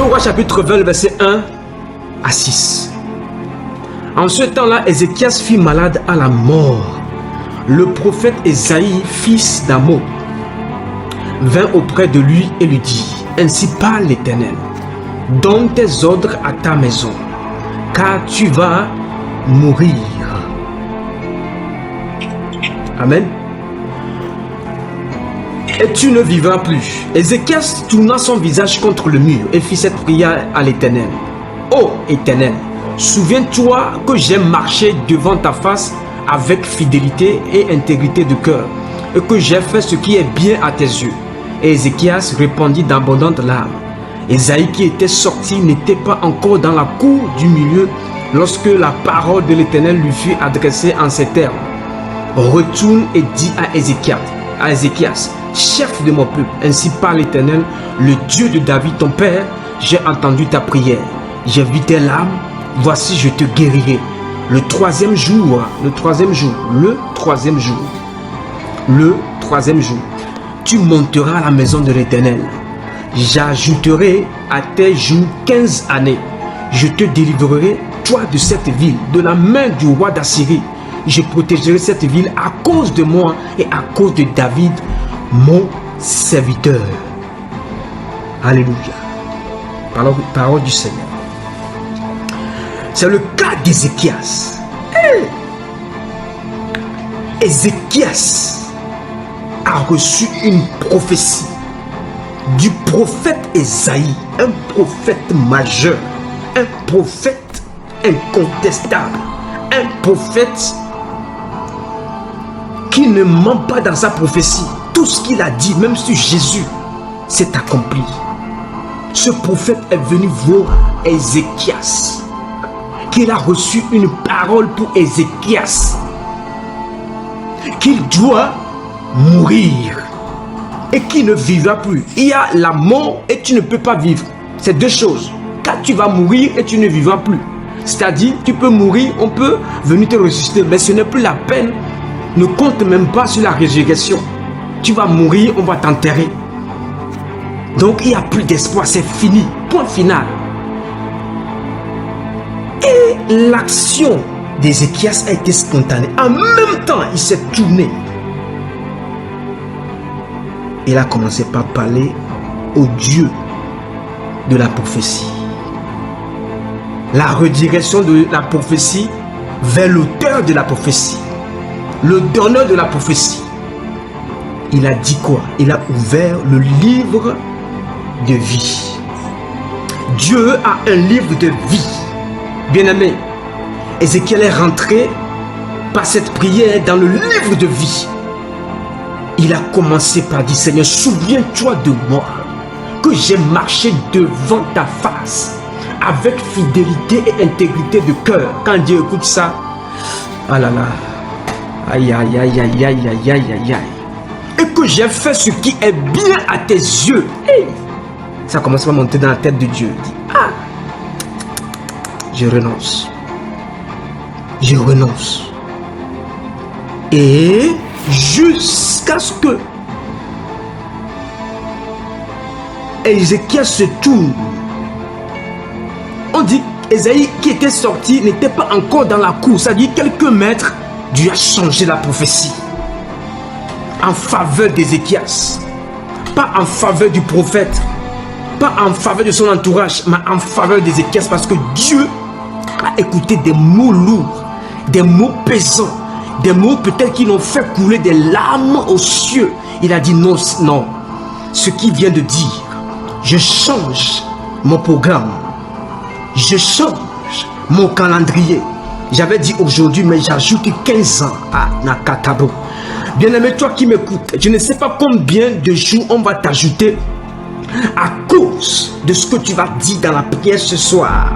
2 Rois chapitre 20, verset 1 à 6. En ce temps-là, Ézéchias fut malade à la mort. Le prophète Ésaïe, fils d'Amos, vint auprès de lui et lui dit: Ainsi parle l'Éternel, donne tes ordres à ta maison, car tu vas mourir. Amen. Et tu ne vivras plus. Ézéchias tourna son visage contre le mur et fit cette prière à l'Éternel. Ô Éternel, souviens-toi que j'ai marché devant ta face avec fidélité et intégrité de cœur, et que j'ai fait ce qui est bien à tes yeux. Et Ézéchias répandit d'abondantes larmes. Ésaïe qui était sorti n'était pas encore dans la cour du milieu lorsque la parole de l'Éternel lui fut adressée en ces termes: Retourne et dis à Ézéchias, chef de mon peuple, ainsi parle l'Éternel, le Dieu de David ton père, j'ai entendu ta prière, j'ai vu tes larmes, voici je te guérirai. Le troisième jour, tu monteras à la maison de l'Éternel. J'ajouterai à tes jours 15 années. Je te délivrerai, toi, de cette ville, de la main du roi d'Assyrie. Je protégerai cette ville à cause de moi et à cause de David, mon serviteur. Alléluia. Parole du Seigneur. C'est le cas d'Ézéchias. Ézéchias a reçu une prophétie du prophète Ésaïe, un prophète majeur, un prophète incontestable, un prophète qui ne ment pas dans sa prophétie. Tout ce qu'il a dit, même sur Jésus, s'est accompli. Ce prophète est venu voir Ézéchias, qu'il a reçu une parole pour Ézéchias, qu'il doit mourir et qu'il ne vivra plus. Il y a la mort et tu ne peux pas vivre. C'est deux choses. Car tu vas mourir et tu ne vivras plus. C'est-à-dire, tu peux mourir, on peut venir te ressusciter, mais ce n'est plus la peine. Ne compte même pas sur la résurrection. Tu vas mourir, on va t'enterrer. Donc il n'y a plus d'espoir, c'est fini. Point final. Et l'action d'Ézéchias a été spontanée. En même temps, il s'est tourné. Il a commencé par parler au Dieu de la prophétie. La redirection de la prophétie vers l'auteur de la prophétie, le donneur de la prophétie. Il a dit quoi? Il a ouvert le livre de vie. Dieu a un livre de vie. Bien-aimé, Ézéchiel est rentré par cette prière dans le livre de vie. Il a commencé par dire: Seigneur, souviens-toi de moi, que j'ai marché devant ta face avec fidélité et intégrité de cœur. Quand Dieu écoute ça, ah là là, aïe aïe aïe aïe aïe aïe aïe aïe aïe, et que j'ai fait ce qui est bien à tes yeux. Hey, ça commence à monter dans la tête de Dieu. Il dit: ah, je renonce. Je renonce. Et jusqu'à ce que Ézéchias se tourne. On dit qu'Ésaïe qui était sorti n'était pas encore dans la cour. C'est-à-dire quelques mètres, Dieu a changé la prophétie en faveur d'Ézéchias. Pas en faveur du prophète, pas en faveur de son entourage, mais en faveur d'Ézéchias, parce que Dieu a écouté des mots lourds, des mots pesants, des mots peut-être qui l'ont fait couler des larmes aux cieux. Il a dit: non, non, ce qu'il vient de dire, je change mon programme, je change mon calendrier. J'avais dit aujourd'hui, mais j'ajoute 15 ans à Nakatabo. Bien-aimé, toi qui m'écoutes, je ne sais pas combien de jours on va t'ajouter à cause de ce que tu vas dire dans la prière ce soir.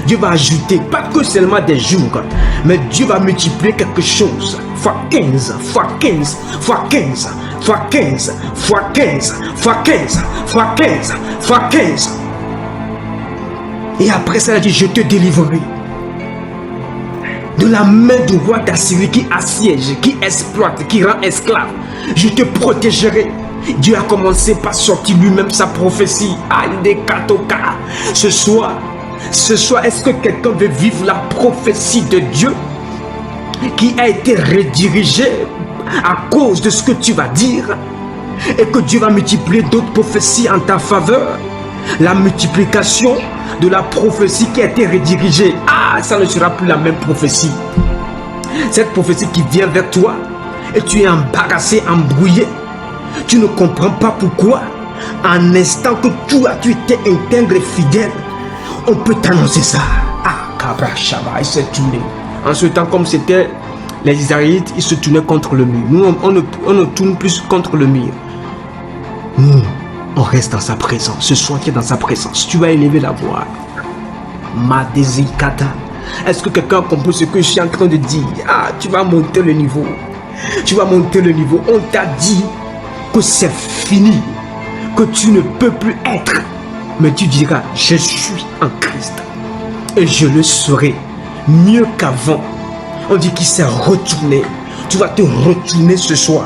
Dieu va ajouter, pas que seulement des jours, mais Dieu va multiplier quelque chose. Fois 15, fois 15, fois 15, fois 15, fois 15, fois 15, fois 15, fois 15. Et après ça, il a dit: je te délivrerai de la main du roi d'Assyrie qui assiège, qui exploite, qui rend esclave. Je te protégerai. Dieu a commencé par sortir lui-même sa prophétie. Ce soir, est-ce que quelqu'un veut vivre la prophétie de Dieu qui a été redirigée à cause de ce que tu vas dire et que Dieu va multiplier d'autres prophéties en ta faveur? La multiplication de la prophétie qui a été redirigée, ça ne sera plus la même prophétie. Cette prophétie qui vient vers toi et tu es embarrassé, embrouillé, tu ne comprends pas pourquoi. En instant que tu étais intègre et fidèle, on peut t'annoncer ça. Kabra Shaba, il s'est tourné. En ce temps, comme c'était les Israélites, ils se tournaient contre le mur. Nous, on ne tourne plus contre le mur. Nous, on reste dans sa présence. Ce soir, tu es dans sa présence. Tu vas élever la voix. Madezikata. Est-ce que quelqu'un comprend ce que je suis en train de dire? Tu vas monter le niveau. Tu vas monter le niveau. On t'a dit que c'est fini, que tu ne peux plus être. Mais tu diras, je suis en Christ. Et je le serai mieux qu'avant. On dit qu'il s'est retourné. Tu vas te retourner ce soir.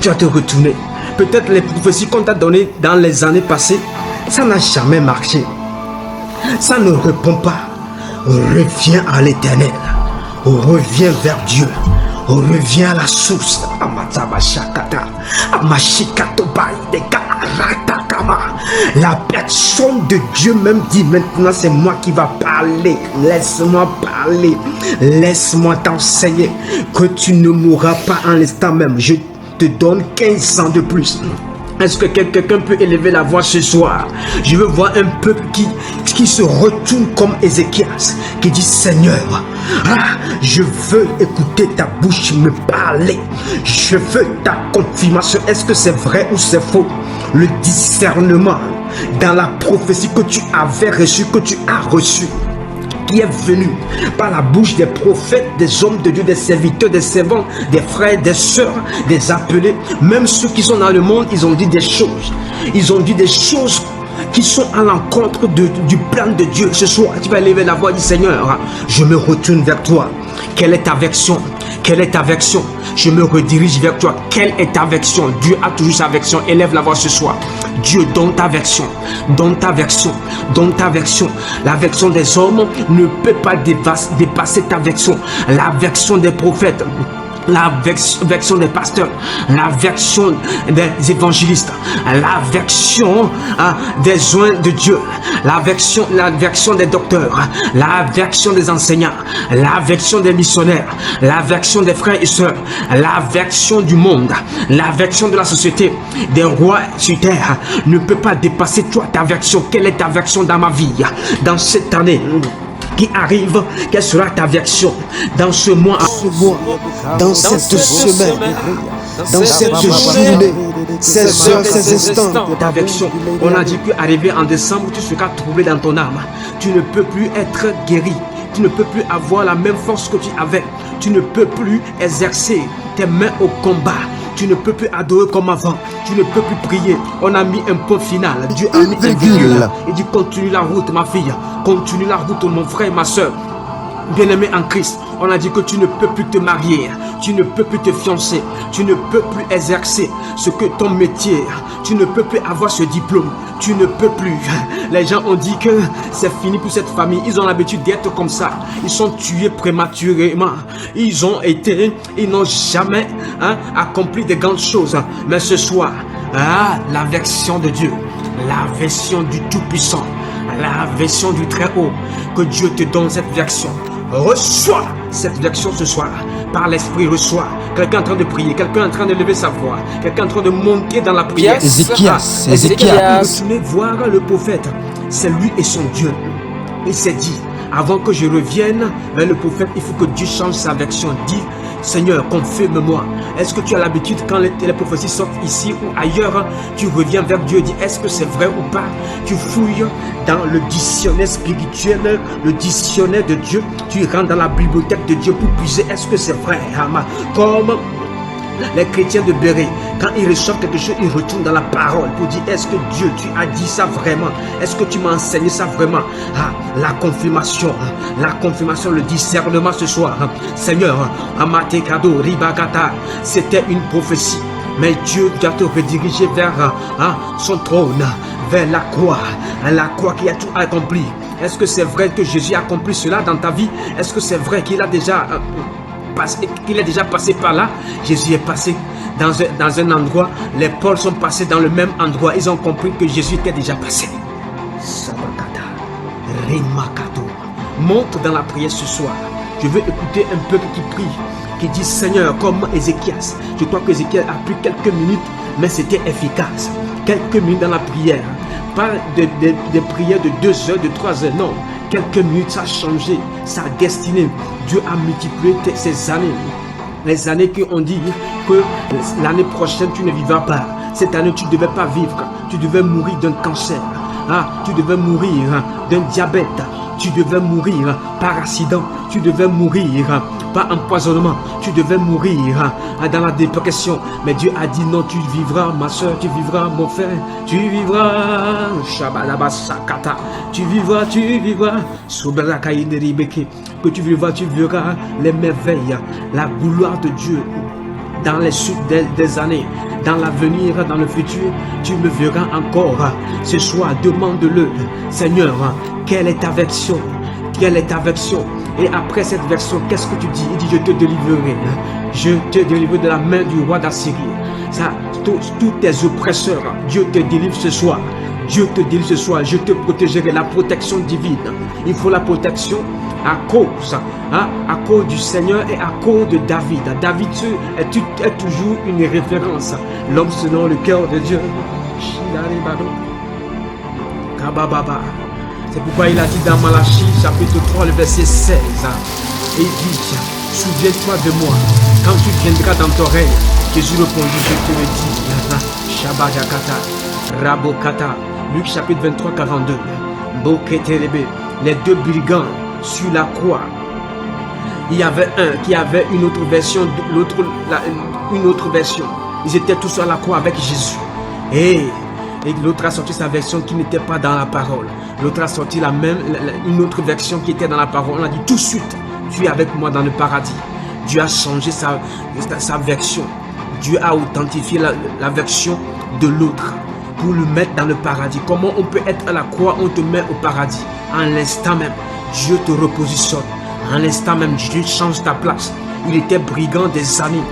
Tu vas te retourner. Peut-être les prophéties qu'on t'a données dans les années passées, ça n'a jamais marché. Ça ne répond pas. Reviens à l'Éternel. Reviens vers Dieu. Reviens à la source. La personne de Dieu même dit maintenant c'est moi qui va parler. Laisse-moi parler. Laisse-moi t'enseigner que tu ne mourras pas en l'instant même. Je te donne 15 ans de plus. Est-ce que quelqu'un peut élever la voix ce soir? Je veux voir un peuple qui se retourne comme Ézéchias, qui dit Seigneur, je veux écouter ta bouche me parler. Je veux ta confirmation. Est-ce que c'est vrai ou c'est faux? Le discernement dans la prophétie que tu avais reçue, que tu as reçue, qui est venu par la bouche des prophètes, des hommes de Dieu, des serviteurs, des servants, des frères, des sœurs, des appelés, même ceux qui sont dans le monde, ils ont dit des choses. Ils ont dit des choses qui sont à l'encontre du plan de Dieu. Ce soir, tu vas lever la voix du Seigneur. Je me retourne vers toi. Quelle est ta version? Quelle est ta version? Je me redirige vers toi. Quelle est ta version? Dieu a toujours sa version. Élève la voix ce soir. Dieu donne ta version. Donne ta version. Donne ta version. La version des hommes ne peut pas dépasser ta version. La version des prophètes, la version des pasteurs, la version des évangélistes, la version des joints de Dieu, la version des docteurs, la version des enseignants, la version des missionnaires, la version des frères et sœurs, la version du monde, la version de la société, des rois sur terre ne peut pas dépasser toi, ta version. Quelle est ta version dans ma vie, dans cette année qui arrive? Quelle sera ta version dans ce mois, dans cette semaine, dans cette journée, ces heures, ces instants? Ta version. On a dit qu'arrivé en décembre, tu seras troublé dans ton âme. Tu ne peux plus être guéri. Tu ne peux plus avoir la même force que tu avais. Tu ne peux plus exercer tes mains au combat. Tu ne peux plus adorer comme avant. Tu ne peux plus prier. On a mis un point final. Dieu a mis un virgule. Il dit continue la route, ma fille. Continue la route, mon frère et ma soeur. Bien-aimé en Christ, on a dit que tu ne peux plus te marier, tu ne peux plus te fiancer, tu ne peux plus exercer ce que ton métier, tu ne peux plus avoir ce diplôme, tu ne peux plus. Les gens ont dit que c'est fini pour cette famille, ils ont l'habitude d'être comme ça, ils sont tués prématurément, ils n'ont jamais accompli de grandes choses. Mais ce soir, la version de Dieu, la version du Tout-Puissant, la version du Très-Haut, que Dieu te donne cette version. Reçois cette version ce soir. Par l'Esprit, reçois. Quelqu'un en train de prier, quelqu'un en train de lever sa voix, quelqu'un en train de monter dans la prière. Ézéchias. Retournez voir le prophète. C'est lui et son Dieu. Il s'est dit, avant que je revienne vers le prophète, il faut que Dieu change sa version. Dis, Seigneur, confirme-moi. Est-ce que tu as l'habitude, quand les prophéties sortent ici ou ailleurs, tu reviens vers Dieu et dis, est-ce que c'est vrai ou pas? Tu fouilles dans le dictionnaire spirituel, le dictionnaire de Dieu. Tu rentres dans la bibliothèque de Dieu pour puiser, est-ce que c'est vrai? Comme les chrétiens de Béret, quand ils reçoivent quelque chose, ils retournent dans la parole pour dire, est-ce que Dieu, tu as dit ça vraiment? Est-ce que tu m'as enseigné ça vraiment? La confirmation, le discernement ce soir. Seigneur, Amatekado, Ribagata, c'était une prophétie. Mais Dieu doit te rediriger vers son trône, vers la croix qui a tout accompli. Est-ce que c'est vrai que Jésus a accompli cela dans ta vie? Est-ce que c'est vrai qu'il a déjà passé par là? Jésus est passé dans un endroit, les Pauls sont passés dans le même endroit, ils ont compris que Jésus était déjà passé. Sabakata, Remakato. Monte dans la prière ce soir. Je veux écouter un peuple qui prie, qui dit Seigneur, comme Ézéchias. Je crois qu'Ézéchias a pris quelques minutes, mais c'était efficace. Quelques minutes dans la prière. Pas de prières de 2 heures, de 3 heures, non. Quelques minutes, ça a changé sa destinée. Dieu a multiplié ces années. Les années qu'on dit que l'année prochaine, tu ne vivras pas. Cette année, tu ne devais pas vivre. Tu devais mourir d'un cancer. Tu devais mourir d'un diabète. Tu devais mourir par accident. Tu devais mourir par empoisonnement. Tu devais mourir dans la dépression. Mais Dieu a dit non, tu vivras, ma soeur, tu vivras, mon frère. Tu vivras. Shabalabasakata. Tu vivras. Que tu vivras, tu verras les merveilles, la gloire de Dieu dans les suites des années, dans l'avenir, dans le futur. Tu me verras encore. Ce soir, demande-le, Seigneur, quelle est ta version? Quelle est ta version? Et après cette version, qu'est-ce que tu dis? Il dit, je te délivrerai. Je te délivrerai de la main du roi d'Assyrie. Tous tes oppresseurs, Dieu te délivre ce soir. Dieu te délivre ce soir. Je te protégerai. La protection divine. Il faut la protection à cause du Seigneur et à cause de David. David est toujours une référence. L'homme selon le cœur de Dieu. C'est pourquoi il a dit dans Malachie chapitre 3 le verset 16. Et il dit, souviens-toi de moi quand tu viendras dans ton règne. Jésus répondit, je te le dis. Shabbajakata, Rabokata. Luc chapitre 23, 42. Boketerebe. Les 2 brigands sur la croix. Il y avait un qui avait une autre version, l'autre une autre version. Ils étaient tous sur la croix avec Jésus. Et l'autre a sorti sa version qui n'était pas dans la parole. L'autre a sorti une autre version qui était dans la parole. On a dit tout de suite, tu es avec moi dans le paradis. Dieu a changé sa version. Dieu a authentifié la version de l'autre pour le mettre dans le paradis. Comment on peut être à la croix, on te met au paradis. En l'instant même, Dieu te repositionne. En l'instant même, Dieu change ta place. Il était brigand des années.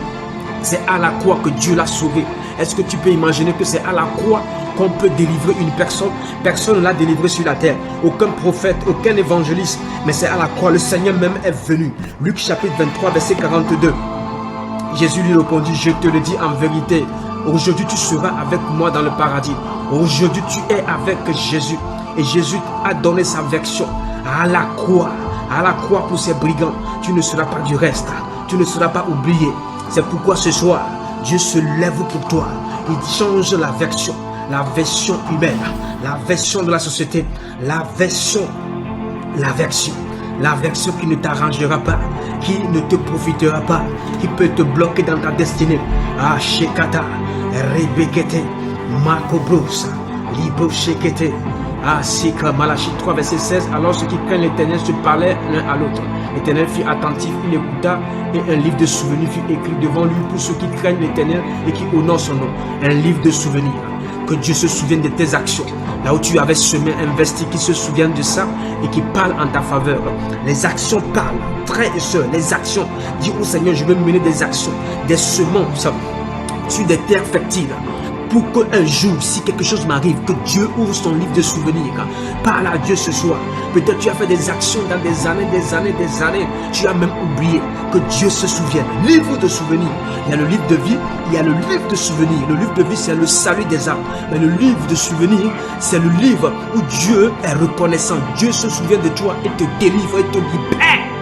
C'est à la croix que Dieu l'a sauvé. Est-ce que tu peux imaginer que c'est à la croix qu'on peut délivrer une personne? Personne ne l'a délivré sur la terre. Aucun prophète, aucun évangéliste. Mais c'est à la croix. Le Seigneur même est venu. Luc chapitre 23, verset 42. Jésus lui répondit, je te le dis en vérité. Aujourd'hui, tu seras avec moi dans le paradis. Aujourd'hui, tu es avec Jésus. Et Jésus a donné sa version à la croix pour ces brigands. Tu ne seras pas du reste. Tu ne seras pas oublié. C'est pourquoi ce soir, Dieu se lève pour toi. Il change la version humaine, la version de la société, la version qui ne t'arrangera pas, qui ne te profitera pas, qui peut te bloquer dans ta destinée. Shekata, Rebekete, Makobrosa, Libo Shekete. Sikra, Malachie 3, verset 16. Alors ceux qui craignent l'Éternel se parlaient l'un à l'autre. L'Éternel fut attentif, il écouta, et un livre de souvenirs fut écrit devant lui pour ceux qui craignent l'Éternel et qui honorent son nom. Un livre de souvenirs. Que Dieu se souvienne de tes actions. Là où tu avais semé, investi, qu'il se souvienne de ça et qui parle en ta faveur. Les actions parlent. Frères et sœurs, les actions. Dis au Seigneur, je veux mener des actions, des semences sur des terres fertiles. Pour qu'un jour, si quelque chose m'arrive, que Dieu ouvre son livre de souvenirs. Parle à Dieu ce soir. Peut-être tu as fait des actions dans des années. Tu as même oublié que Dieu se souvienne. Livre de souvenirs. Il y a le livre de vie, il y a le livre de souvenirs. Le livre de vie, c'est le salut des âmes. Mais le livre de souvenirs, c'est le livre où Dieu est reconnaissant. Dieu se souvient de toi et te délivre et te libère.